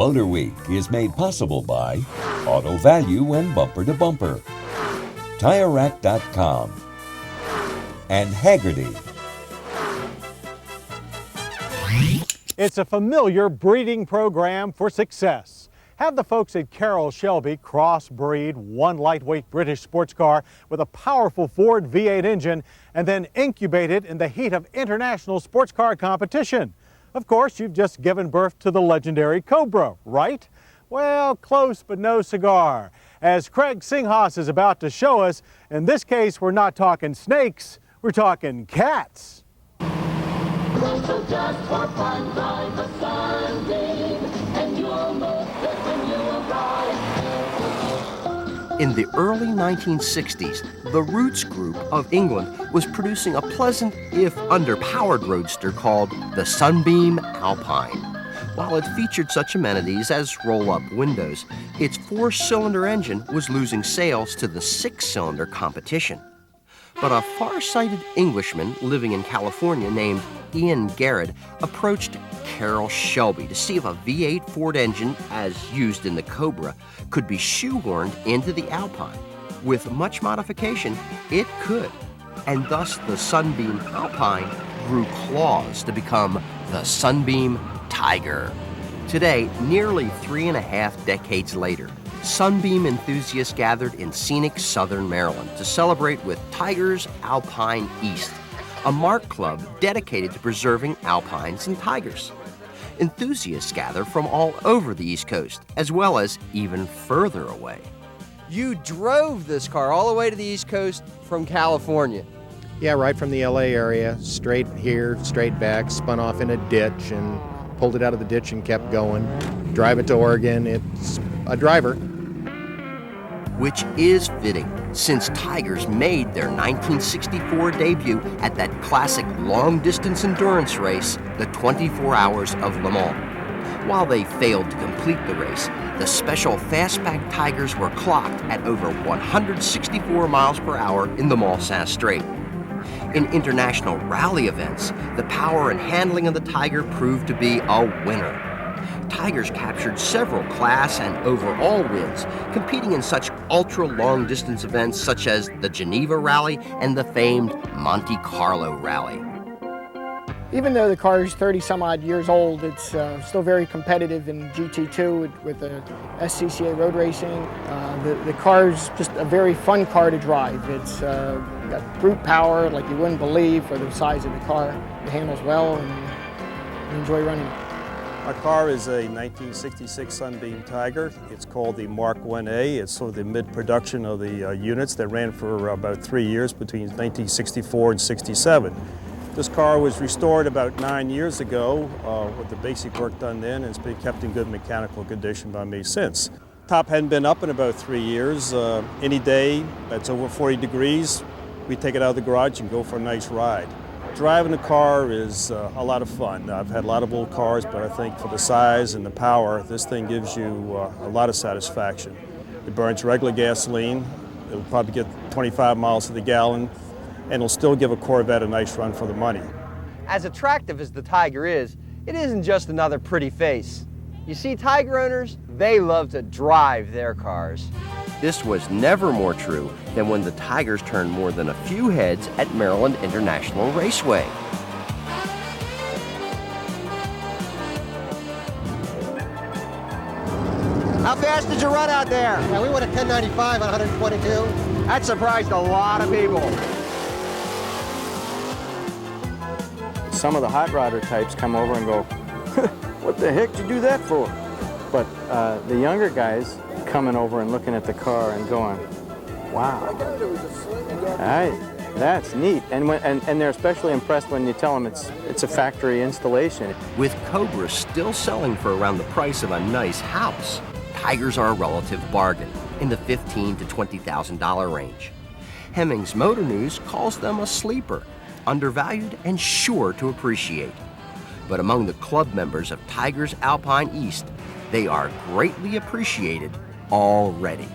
MotorWeek is made possible by Auto Value and Bumper to Bumper, TireRack.com, and Haggerty. It's a familiar breeding program for success. Have the folks at Carroll Shelby crossbreed one lightweight British sports car with a powerful Ford V8 engine and then incubate it in the heat of international sports car competition. Of course, you've just given birth to the legendary Cobra, right? Well, close but no cigar. As Craig Singhaus is about to show us, in this case, we're not talking snakes, we're talking cats. So just for fun, drive a Sunbeam, and you'll know that when you arrive. In the early 1960s, the Roots Group of England was producing a pleasant, if underpowered roadster called the Sunbeam Alpine. While it featured such amenities as roll-up windows, its four-cylinder engine was losing sales to the six-cylinder competition. But a far-sighted Englishman living in California named Ian Garrett approached Carroll Shelby to see if a V8 Ford engine, as used in the Cobra, could be shoehorned into the Alpine. With much modification, it could. And thus the Sunbeam Alpine grew claws to become the Sunbeam Tiger. Today, nearly 3.5 decades later, Sunbeam enthusiasts gathered in scenic southern Maryland to celebrate with Tigers Alpine East, a mark club dedicated to preserving Alpines and Tigers. Enthusiasts gather from all over the East Coast, as well as even further away. You drove this car all the way to the East Coast from California. Yeah, right from the LA area, straight here, straight back, spun off in a ditch and pulled it out of the ditch and kept going. Drive it to Oregon, it's a driver. Which is fitting, since Tigers made their 1964 debut at that classic long-distance endurance race, the 24 Hours of Le Mans. While they failed to complete the race, the special fastback Tigers were clocked at over 164 miles per hour in the Mulsanne Strait. In international rally events, the power and handling of the Tiger proved to be a winner. Tigers captured several class and overall wins, competing in such ultra-long-distance events such as the Geneva Rally and the famed Monte Carlo Rally. Even though the car is 30-some-odd years old, it's still very competitive in GT2 with the SCCA road racing. The car is just a very fun car to drive. It's got brute power like you wouldn't believe for the size of the car. It handles well and you enjoy running it. Our car is a 1966 Sunbeam Tiger. It's called the Mark 1A. It's sort of the mid-production of the units that ran for about 3 years between 1964 and 67. This car was restored about 9 years ago with the basic work done then, and it's been kept in good mechanical condition by me since. Top hadn't been up in about 3 years. Any day that's over 40 degrees, we take it out of the garage and go for a nice ride. Driving a car is a lot of fun. I've had a lot of old cars, but I think for the size and the power, this thing gives you a lot of satisfaction. It burns regular gasoline. It'll probably get 25 miles to the gallon, and it'll still give a Corvette a nice run for the money. As attractive as the Tiger is, it isn't just another pretty face. You see, Tiger owners, they love to drive their cars. This was never more true than when the Tigers turned more than a few heads at Maryland International Raceway. How fast did you run out there? Yeah, we went at 1095 on 122. That surprised a lot of people. Some of the hot rodder types come over and go, what the heck did you do that for? But the younger guys coming over and looking at the car and going, wow, that's neat. And they're especially impressed when you tell them it's a factory installation. With Cobra still selling for around the price of a nice house, Tigers are a relative bargain in the $15,000 to $20,000 range. Hemmings Motor News calls them a sleeper, undervalued and sure to appreciate. But among the club members of Tigers Alpine East, they are greatly appreciated already.